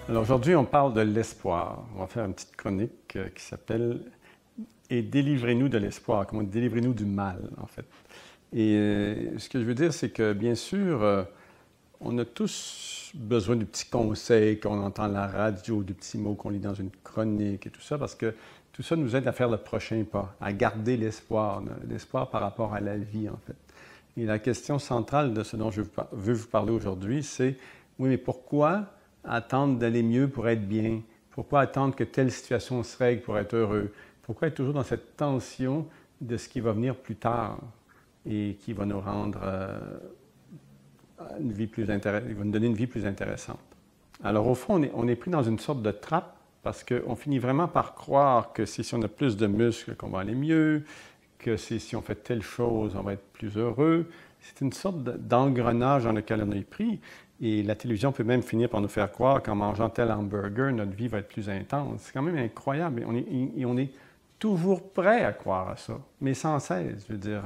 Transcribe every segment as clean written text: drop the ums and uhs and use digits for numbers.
Alors aujourd'hui, on parle de l'espoir. On va faire une petite chronique qui s'appelle « Et délivrez-nous de l'espoir », comment délivrez-nous du mal, en fait. Et ce que je veux dire, c'est que, bien sûr, on a tous besoin du petit conseil qu'on entend à la radio, du petit mot qu'on lit dans une chronique et tout ça, parce que tout ça nous aide à faire le prochain pas, à garder l'espoir par rapport à la vie, en fait. Et la question centrale de ce dont je veux vous parler aujourd'hui, c'est « Oui, mais pourquoi attendre d'aller mieux pour être bien? Pourquoi attendre que telle situation se règle pour être heureux? Pourquoi être toujours dans cette tension de ce qui va venir plus tard et qui va nous rendre une vie plus intéressante, va nous donner une vie plus intéressante? » Alors au fond, on est pris dans une sorte de trappe parce qu'on finit vraiment par croire que si on a plus de muscles, qu'on va aller mieux, que si on fait telle chose, on va être plus heureux. C'est une sorte d'engrenage dans lequel on est pris. Et la télévision peut même finir par nous faire croire qu'en mangeant tel hamburger, notre vie va être plus intense. C'est quand même incroyable. Et on est toujours prêt à croire à ça, mais sans cesse. Je veux dire,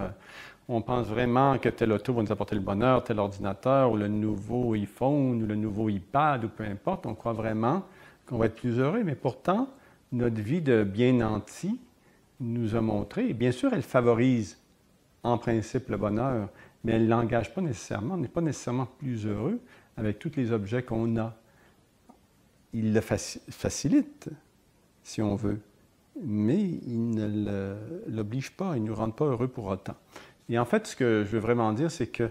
on pense vraiment que telle auto va nous apporter le bonheur, tel ordinateur, ou le nouveau iPhone, ou le nouveau iPad, ou peu importe. On croit vraiment qu'on va être plus heureux, mais pourtant, notre vie de bien nanti nous a montré, et bien sûr, elle favorise en principe le bonheur, mais elle ne l'engage pas nécessairement. On n'est pas nécessairement plus heureux avec tous les objets qu'on a. Il le facilite, si on veut, mais il ne l'oblige pas, il ne nous rend pas heureux pour autant. Et en fait, ce que je veux vraiment dire, c'est que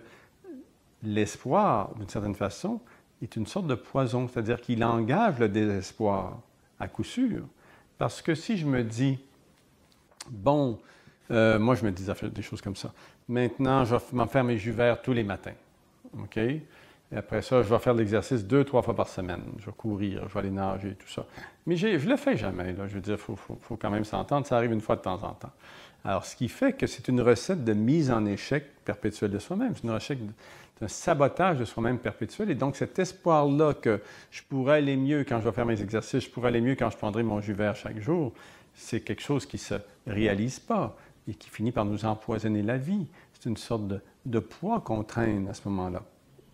l'espoir, d'une certaine façon, est une sorte de poison, c'est-à-dire qu'il engage le désespoir, à coup sûr. Parce que si je me dis, bon, moi je me dis des choses comme ça, maintenant je vais m'en faire mes jus verts tous les matins, OK? Et après ça, je vais faire de l'exercice 2-3 fois par semaine. Je vais courir, je vais aller nager, tout ça. Mais je ne le fais jamais, là. Je veux dire, il faut quand même s'entendre, ça arrive une fois de temps en temps. Alors, ce qui fait que c'est une recette de mise en échec perpétuelle de soi-même. C'est une recette d'un sabotage de soi-même perpétuel. Et donc, cet espoir-là que je pourrais aller mieux quand je vais faire mes exercices, je pourrais aller mieux quand je prendrai mon jus vert chaque jour, c'est quelque chose qui ne se réalise pas et qui finit par nous empoisonner la vie. C'est une sorte de poids qu'on traîne à ce moment-là.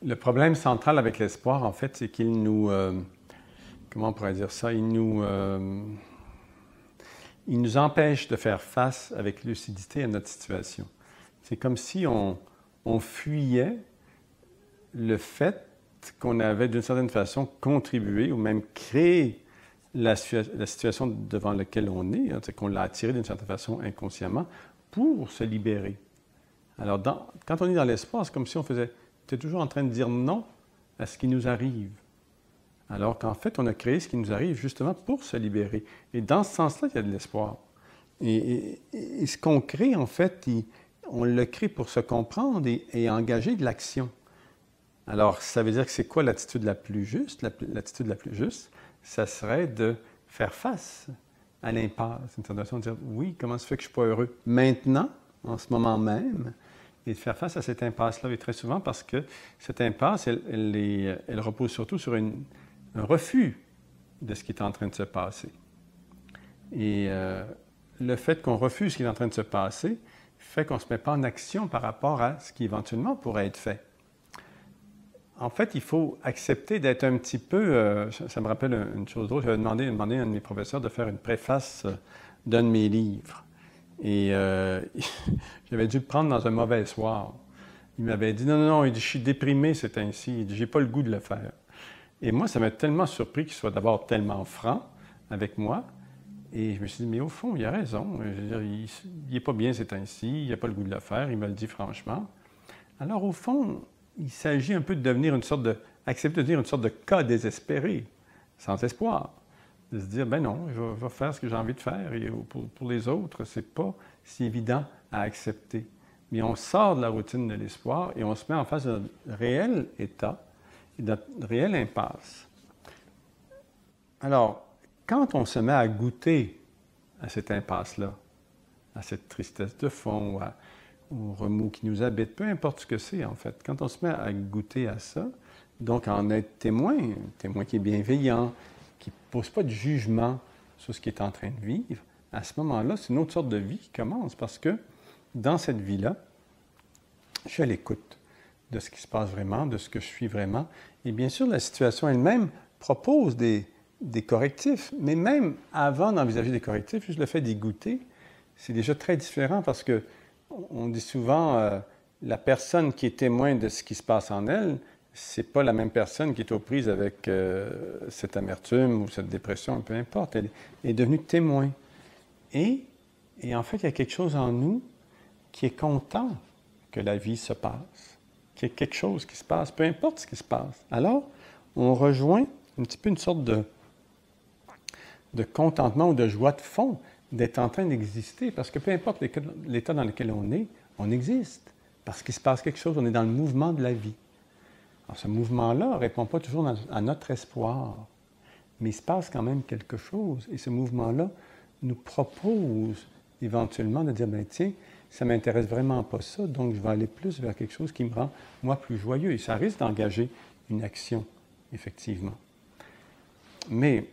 Le problème central avec l'espoir, en fait, c'est qu'il nous... comment on pourrait dire ça? Il nous empêche de faire face avec lucidité à notre situation. C'est comme si on fuyait le fait qu'on avait, d'une certaine façon, contribué ou même créé la situation devant laquelle on est, hein, c'est qu'on l'a attiré d'une certaine façon inconsciemment pour se libérer. Alors, quand on est dans l'espoir, c'est comme si on était toujours en train de dire non à ce qui nous arrive. Alors qu'en fait, on a créé ce qui nous arrive justement pour se libérer. Et dans ce sens-là, il y a de l'espoir. Et ce qu'on crée, en fait, on le crée pour se comprendre et engager de l'action. Alors, ça veut dire que c'est quoi l'attitude la plus juste? L'attitude la plus juste, ça serait de faire face à l'impasse. C'est une situation de dire, oui, comment se fait que je ne suis pas heureux maintenant, en ce moment même, et de faire face à cette impasse-là. Et très souvent, parce que cette impasse, elle repose surtout sur un refus de ce qui est en train de se passer. Et le fait qu'on refuse ce qui est en train de se passer fait qu'on ne se met pas en action par rapport à ce qui éventuellement pourrait être fait. En fait, il faut accepter d'être un petit peu... ça me rappelle une chose drôle. J'avais demandé à un de mes professeurs de faire une préface d'un de mes livres. Et j'avais dû le prendre dans un mauvais soir. Il m'avait dit, non, non, non, il dit, je suis déprimé, c'est ainsi. Il dit, j'ai pas le goût de le faire. Et moi, ça m'a tellement surpris qu'il soit d'abord tellement franc avec moi. Et je me suis dit, mais au fond, il a raison. Je veux dire, il n'est pas bien, c'est ainsi. Il n'a pas le goût de le faire. Il me le dit franchement. Alors, au fond, il s'agit un peu de devenir accepter de devenir une sorte de cas désespéré, sans espoir. De se dire, ben non, je vais faire ce que j'ai envie de faire. Et pour les autres, c'est pas si évident à accepter. Mais on sort de la routine de l'espoir et on se met en face d'un réel état, d'une réelle impasse. Alors, quand on se met à goûter à cette impasse-là, à cette tristesse de fond, au remous qui nous habite, peu importe ce que c'est en fait, quand on se met à goûter à ça, donc en être témoin, un témoin qui est bienveillant, qui ne pose pas de jugement sur ce qui est en train de vivre, à ce moment-là, c'est une autre sorte de vie qui commence parce que dans cette vie-là, je suis à l'écoute de ce qui se passe vraiment, de ce que je suis vraiment. Et bien sûr, la situation elle-même propose des correctifs. Mais même avant d'envisager des correctifs, juste le fait d'y goûter, c'est déjà très différent parce que on dit souvent la personne qui est témoin de ce qui se passe en elle, c'est pas la même personne qui est aux prises avec cette amertume ou cette dépression, peu importe. Elle est devenue témoin. Et en fait, il y a quelque chose en nous qui est content que la vie se passe, qu'il y a quelque chose qui se passe, peu importe ce qui se passe. Alors, on rejoint un petit peu une sorte de contentement ou de joie de fond d'être en train d'exister, parce que peu importe l'état dans lequel on existe, parce qu'il se passe quelque chose, on est dans le mouvement de la vie. Alors, ce mouvement-là ne répond pas toujours à notre espoir, mais il se passe quand même quelque chose, et ce mouvement-là nous propose éventuellement de dire, bien tiens, ça ne m'intéresse vraiment pas ça, donc je vais aller plus vers quelque chose qui me rend, moi, plus joyeux, et ça risque d'engager une action, effectivement. Mais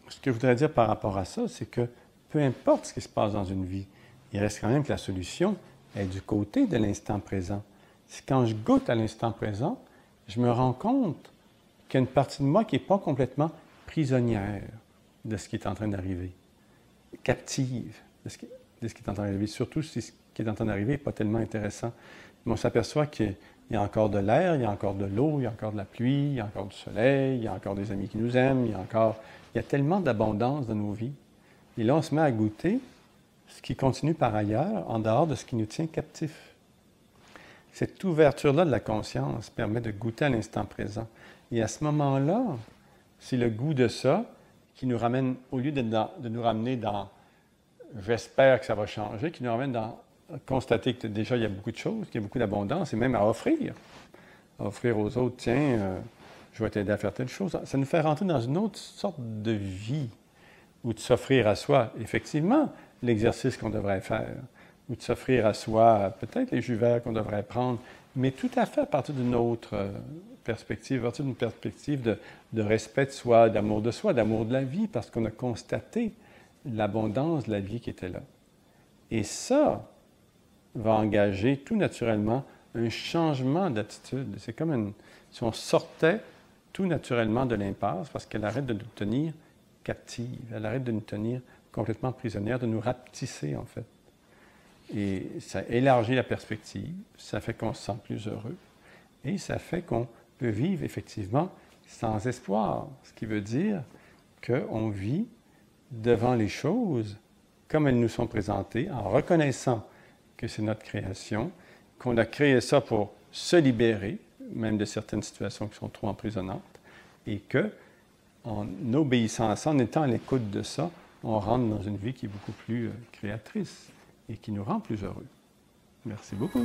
ce que je voudrais dire par rapport à ça, c'est que peu importe ce qui se passe dans une vie, il reste quand même que la solution est du côté de l'instant présent. C'est quand je goûte à l'instant présent, je me rends compte qu'il y a une partie de moi qui n'est pas complètement prisonnière de ce qui est en train d'arriver, captive de ce qui est en train d'arriver, surtout si ce qui est en train d'arriver n'est pas tellement intéressant. Mais on s'aperçoit qu'il y a encore de l'air, il y a encore de l'eau, il y a encore de la pluie, il y a encore du soleil, il y a encore des amis qui nous aiment, il y a tellement d'abondance dans nos vies. Et là, on se met à goûter ce qui continue par ailleurs, en dehors de ce qui nous tient captifs. Cette ouverture-là de la conscience permet de goûter à l'instant présent. Et à ce moment-là, c'est le goût de ça qui nous ramène, au lieu de nous ramener dans « j'espère que ça va changer », qui nous ramène dans constater que déjà il y a beaucoup de choses, qu'il y a beaucoup d'abondance, et même à offrir aux autres, tiens, je vais t'aider à faire telle chose. Ça nous fait rentrer dans une autre sorte de vie, ou de s'offrir à soi, effectivement, l'exercice qu'on devrait faire, ou de s'offrir à soi, peut-être les jus verts qu'on devrait prendre, mais tout à fait à partir d'une autre perspective, à partir d'une perspective de respect de soi, d'amour de la vie, parce qu'on a constaté l'abondance de la vie qui était là. Et ça va engager tout naturellement un changement d'attitude. C'est comme si on sortait tout naturellement de l'impasse, parce qu'elle arrête de nous tenir captive, elle arrête de nous tenir complètement prisonnières, de nous rapetisser en fait. Et ça élargit la perspective, ça fait qu'on se sent plus heureux et ça fait qu'on peut vivre effectivement sans espoir, ce qui veut dire qu'on vit devant les choses comme elles nous sont présentées, en reconnaissant que c'est notre création, qu'on a créé ça pour se libérer, même de certaines situations qui sont trop emprisonnantes, et que en obéissant à ça, en étant à l'écoute de ça, on rentre dans une vie qui est beaucoup plus créatrice et qui nous rend plus heureux. Merci beaucoup.